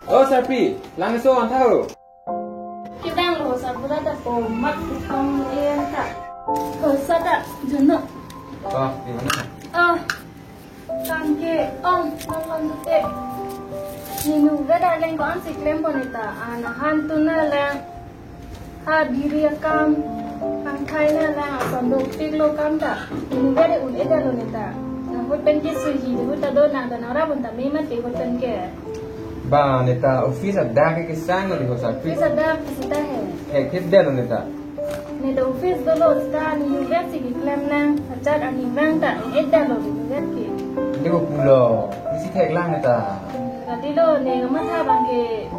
Oh Sarpi, langsung tahu. Kita lo sabura da pomat tukang tak. Sada jenuh. Oh, di mana? Tangke nonton dute. Ninu gada leng kon si klem bonita ana hantuna leng diri kam angkai na leng sondok tiklo kam ta. Ninu gada un eda lo nita. Hut pen ke suji hut ado na da nara bunta mema te hut pen ke. Ba neta office ada ke sang lo di Sarpi. Office ada kita he. Kidda lo neta. Ni da office dolo sta ni university ki klem nang ajar ani bangta eda lo di university. Ini ko pulo. Isi kek lang neta. Kati lo ne gamatha bangke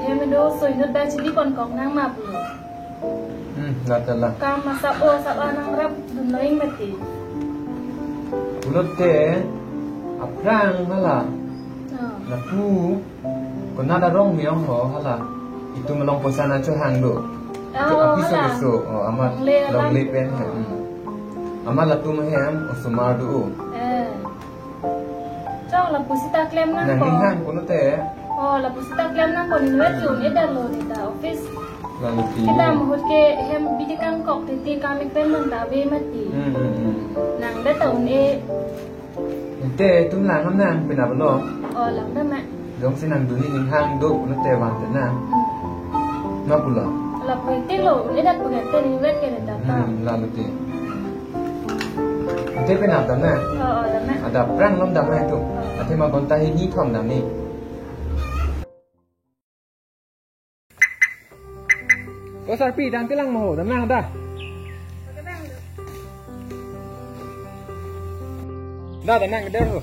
hemendo so inut da chidi kon kok nang ma pulo. Latala. Kam masa nang rap dunloing mati. Pulut te aprang hala. Lapu kena ada rong miong ho hala. Itu melong posana cho hang do. Office so amat long le pen he. Amat latu mahem osumar do. Chong la pusita klem nang Nang ko. hang kuno te. La pusita klem nang ko university un eda lo ni da office. Lalu ti. Kita mahut ke hem bidikang kok titi kami pen man da be mati. Nang da taun Te tum lang am nang pinabalo. lang da ma. Dong sinang duni ning hang do kuno te wan te na. Ma pula. La puiti lo eda pugate ni wet ke da ta. Lalu ti. Te pinab ta na. Da ma. Ada prang lom da ma tu. Ate ma gonta hi ni thom dam ni. Ko Sarpi dan tilang mo dam na da. Da da nang der ho.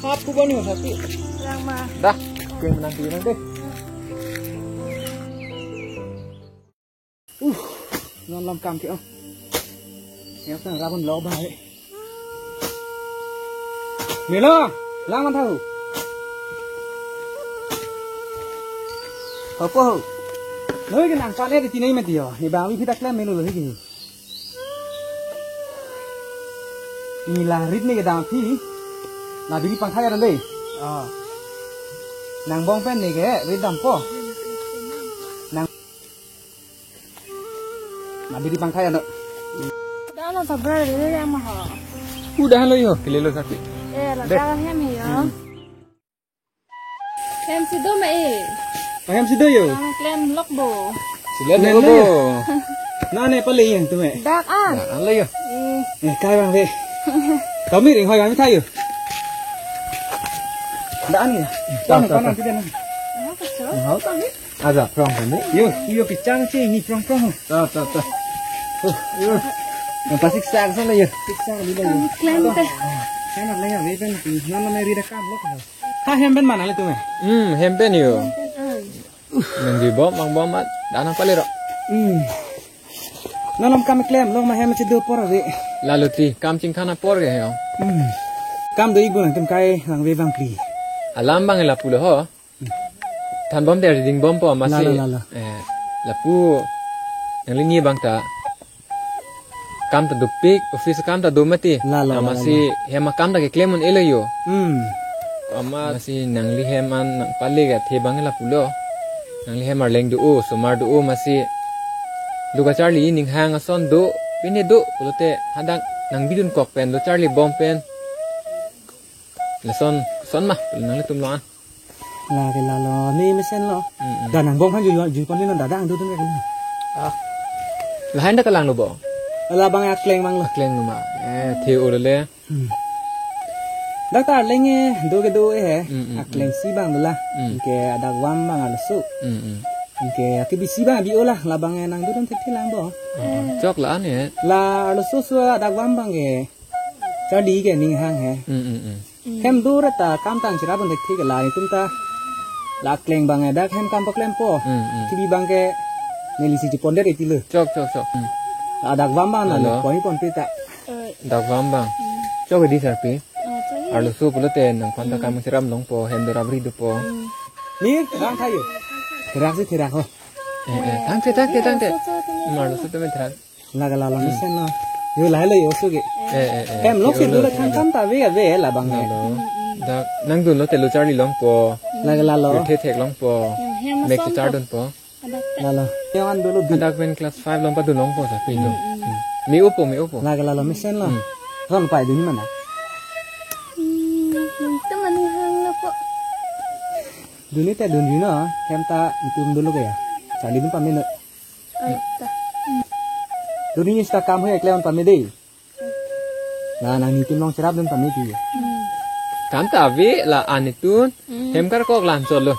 Aku bani Sarpi. Lang ma. Dah, kue menanti nanti. Non làm cam kìa. Nghe ta ra bên lò bài. Milo, lang ăn thâu. Apa? Noi cái nàng phan ấy thì này mà tiyo. Ni bang vi kita klaim melu lagi kini. Ni la rit ni ke dang thi. Na biri pangkai ada deh. Nang bong pen ni ke rit dam po. Nang na biri pangkai ada. Da la sabra de ya ma ha. Udah lo yo, kilelo Sarpi. La da hem he yo. Hem si do ma Paham sih yo. Ang klem lok bo. Sila na lo. Na ne pali yang tu me. Dak an. Lo yo. Kai bang ve. Kau mi ring hoi bang thay yo. Đã ni. Con con ăn cái này. Hảo ta ni. Ada prong kan ni. Yo cái trang chi ni prong. Ta. Yo. Yang pasti sang sana yo. Sang ni dah yo. Klem te. Kan nak lagi ve pen pi. Nana me rida kam lok. Ha hem ben mana le tu me. Hempen yo. Nang bom mang bom mat danang pale ro. Nalam kam klem long ma hem chi do por ve. Lalu ti kam ching khana por ge yo. Kam do ibu nang tem kai lang ve bang pri. Alam bang la pulo ho. Than bom der ding bom po masih. Lala. La pu yang lini bang ta. Kam ta dupik office kam ta do mati. Masih hema kam ta ke klemon ele yo. Ama masih nang li heman nang pale ga the bang la pulo. Nang li hemar leng do o somar do o masih. Luka Charlie ning hang ason do pine do pulote hadang nang bidun kok pen do Charlie bom pen. Leson son mah nang le tum lo an. La ke la lo ni mesen lo. Dan nang bong kan ju kon ni nan dadang tu tu kan. La handa kalang lo bo. La bang ak kleng bang lo. Kleng ma. The o le. Dakta lenge do ke do ak kleng si bang la. Ke ada wam bang ada su. Ke ke bisi bang bi olah la bang nang du dan thek lang bo. Chok la ni. La lo su su ada wam bang ke. Cho đi ke ning hang he. hem dur ta kam tang chira ban thik la ni tum ta la kleng bang ada hem kam paklem po tibi bang ke nelisi ci ponder eti le chok ada wamba na le ko ni pon pita dak wambang chok di sarpi arlo su pulote nang kwanta kam siram long po hem dorabri do po mir rang thayo thirak ho tangte marlo su temen thirak la misen no yo la le yo su ge hem lok se dur kam ta ve la bang ne dak nang dun lo te lo charli long po la lo thek long po mek ti char dun po la yo an dulu dak pen class 5 long pa dun long po sa pi do mi upo la misen lo ron pai dun mana teman hang lo po duni ta dun no hem ta itum dulu ke ya sali dun pamene ta duni ni sta kam he kleon pamede na nang ni tim long serap dun pamedi kan ta ve la anitun hem kar kok lan chol lo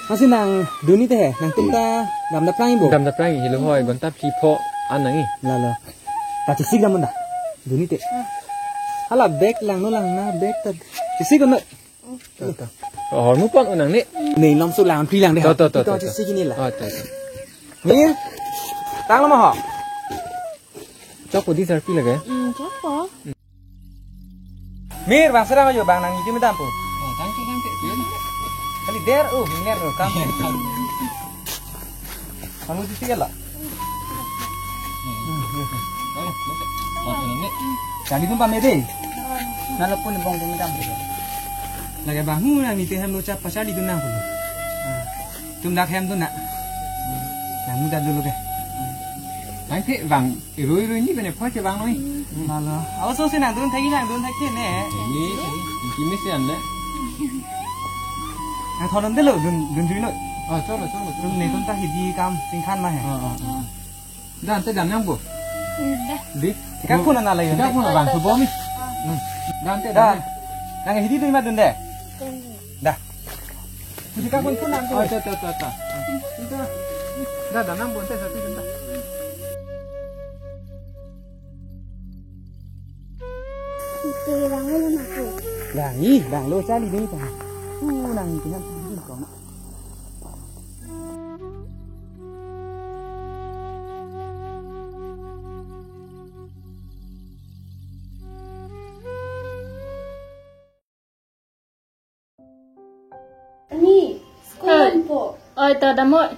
masih nang duni te nang tum ta gam da prang bo gam da prang hi lo hoi gon ta phi pho an nang i la ta ci gam da duni te hala bek lang no lang na bek ta ci gam ta hor mu pon nang ni ni nom su lang pri lang de to ci ni la ta mir tang lo ma ho chok ko di sarpi la ge chok po mir bang serang ayo bang nang itu minta ampun tangke kali der miner kam kamu sisi lah jadi tumpah mede nala pun bong bong minta ampun lagi bangu nang itu hem lucap pasal itu nang pun tum dak hem tu nak nang muda dulu ke tangke bang irui ni bene pho che bang noi nala awas so nang dun thagi ne ni kimi se an le nang thon de lo dun jui noi chok lo dun ne tum ta hidi kam sing khan ma he dan te dan nang bo di ka kun na lai ka kun bang so bo mi dan te dan nang hidi tu ma dun de dah hidi ka kun nang ta itu dah dan nang bo te sa tu dan Bang lo cari ni ta. Nang dengan begini kau. Ni school po ta damoi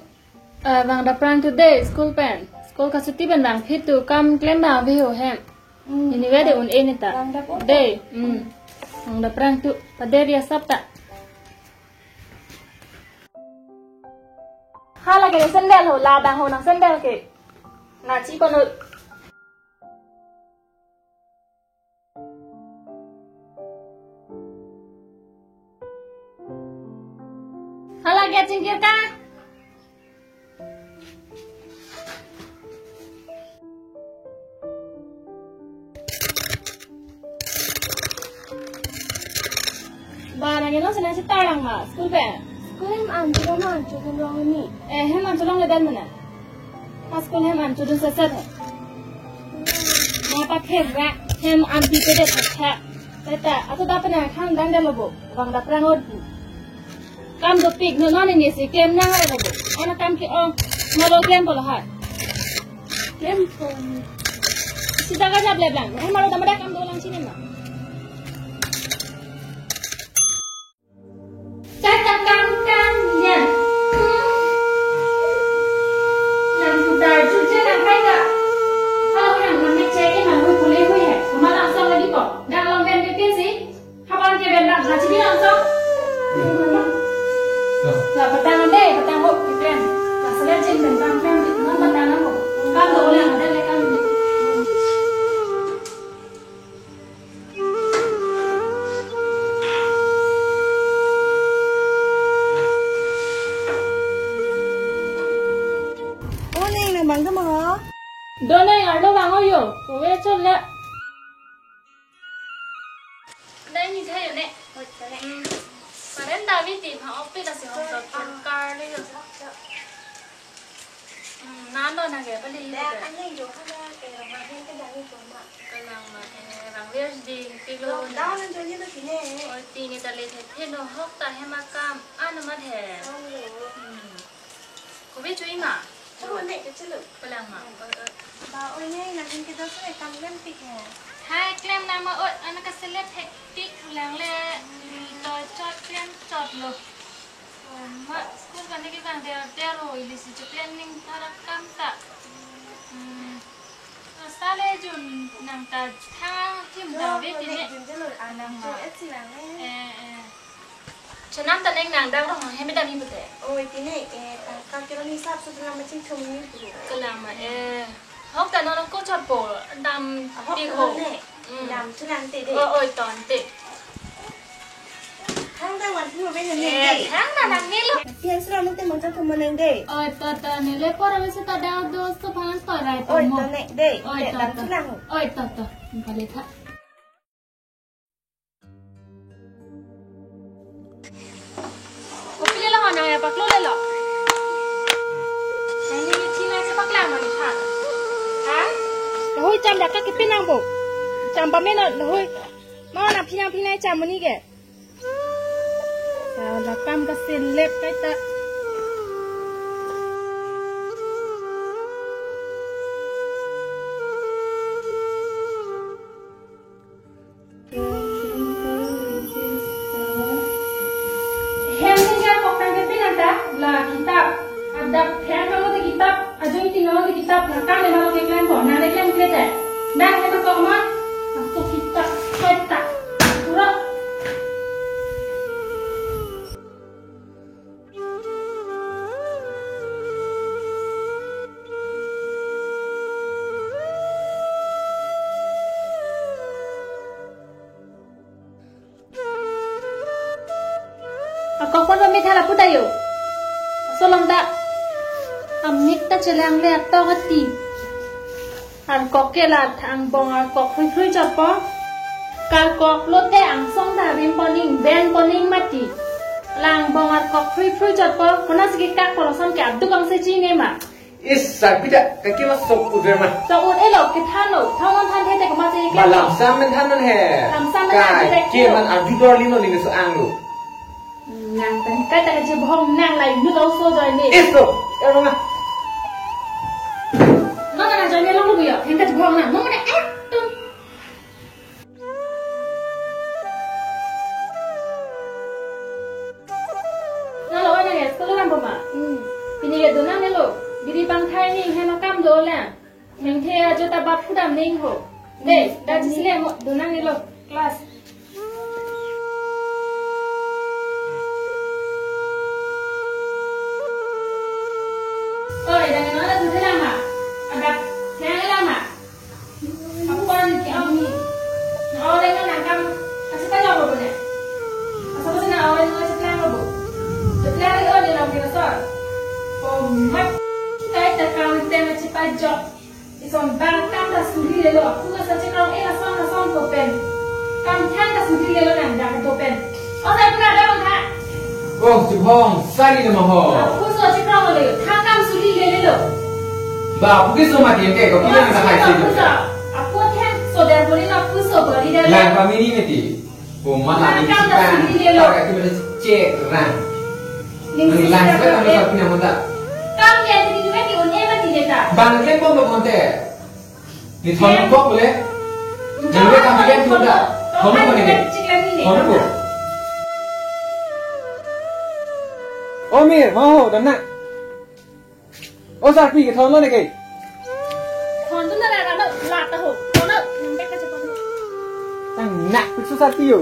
wang da prang today school pen school ka suti ben wang phit tu kam klem ba vi ho hem ini wede un enita day ang da prang tu paderia sapta hala ke sendal ho la dang ho nang sendal ke na chi ko no hala ke cingkir ka barang yang senang setarang mas, school pen. School hem anjur long ni. Hem anjur long ledan mana? Mas school hem anjur sesat. Mata kerja hem anti pede tak. Teta, atau dapat nak kan dan dah lobo, bang dapat rangot. Kam dopik nono ni si kem nang lobo. Anak kam ki ong, malo kem bola hat. Kem pon. Sida kerja belakang. Hem malo dapat kam dolang sini mah. Dona yang ada bang oyo, kowe coba. Đây như thế này, và đến đầu đi tìm họ office là sẽ học tập phần car đi rồi. Nán rồi là cái đi. Anh ấy dùng cái làm mà cái đằng đi còn mà. Cái làm mà làm việc PhD kilo đau lên cho như thế này ôi tì này ta lấy thế nó hốc ta hay mà cam ăn mà thẻ có biết chú ý mà cho hôm nay cái chất lượng cái làm mà bà ơi nhây là cái đó sẽ cầm lên tịch hè hai kem nào mà ôi anh cái sẽ lấy thế tích làng lẽ rồi cho kem chọt luôn mà school cái này cái vàng đeo rồi thì sẽ cho planning thà cam ta sao lại chun nàng ta thang thêm đào biết thế này nàng cho ít xí làng đấy cho năm ta nên nàng đang hayไม่ได้มีประเด็น ôi thế này các cái đi sắp số năm trên không như thế cái làm mà hốcแต่nóก็ชอบโปดำตีโขก ดำชุดนั้นติดเด็ โอ้ยตอนติด ทั้งแต่วันที่เราไปเรียนเด็ก ทั้งนั้นนี่ลูก เพียงสระมุกแต่มันจะทำมันเองเด็ก โอ้ยตอนนี้เลยพอเราไม่ใช่ตอนดาวดูสะพานต่อไรตัว ôi ม tao này đây โอ้ย để ตอน làm chút nào โอ้ยตอนมันเลยค่ะโอ้พี่เล่นละหอนายปักโลเลยเหรอไอ้นี่ที่แม่จะปักแหลมมันนี่ค่ะฮะ rồi chăm đặt các cái pin năng bộ chăm bấm lên rồi mà làm pin này chăm mình đi kìa sao là cam cái xin lép cái ta là kitab ada pihak kalau di kitab aja itu kalau di kitab nakal yang kalau iklan kok nana iklan kita dah kita kok mah masuk kitab kita surah aku pun memilih hal apa dah yo Solong da amik ta chelang le to gati an kok ke la thang bong ar kok phui phui chot po kal kok lo te ang song da bim poning ben poning mati lang bong ar kok phui phui chot po kona sigi kak ko son ke abdu kang se chi nge ma is sapida kaki masuk udah mah so ud elo ke thano thong than the te ko ma se ke malam samen thanan he kai ke man arju dor lino ni so ang lu nàng tấn cái ta chỉ bong nàng lại nước áo xô rồi nè itu erong ah nó là cho nên lúc bây giờ em cái bong nàng nó mới ép tu nó lo này cái số làm mà bây giờ tụi nàng này lo đi bằng thai này hay mà cam đồ là mình theo cho ta bắp đam ninh hồ đây đã chỉ là một tụi nàng này lo class ôi đang nói là thế nào mà đặt thế nào mà ông quan thì ông đi ở đây nó làm cam nó sẽ tay vào rồi nè sao có thể nào ở đây nó sẽ làm rồi được làm ở đây làm gì nó sợ còn mắt cái ta cao tên là chỉ phải chọn thì còn bang cam là xử lý rồi cũng là chỉ còn là son của pen cam than là xử lý rồi làm đặt của pen ở đây có nào đâu hả oh jubong sari nama ho aku so chỉ còn rồi thang cam xử lý rồi ba puki so mati ente ko kila nasa kai sih aku kan saudara boleh nak puso beri dia lang kami ni meti mana ni kan tak kita cek rang lang sekarang kami tak punya muda kami yang jadi juga di unia mati dia tak bang kan pun berkonte ni thon kok boleh jadi kami kan muda thon kok ni thon kok Omir mau dan nak oh sapi ke thon lo ni ke thon tu nak lạ ta hổ thon đó cái cái chụp tang nak susah sapi yo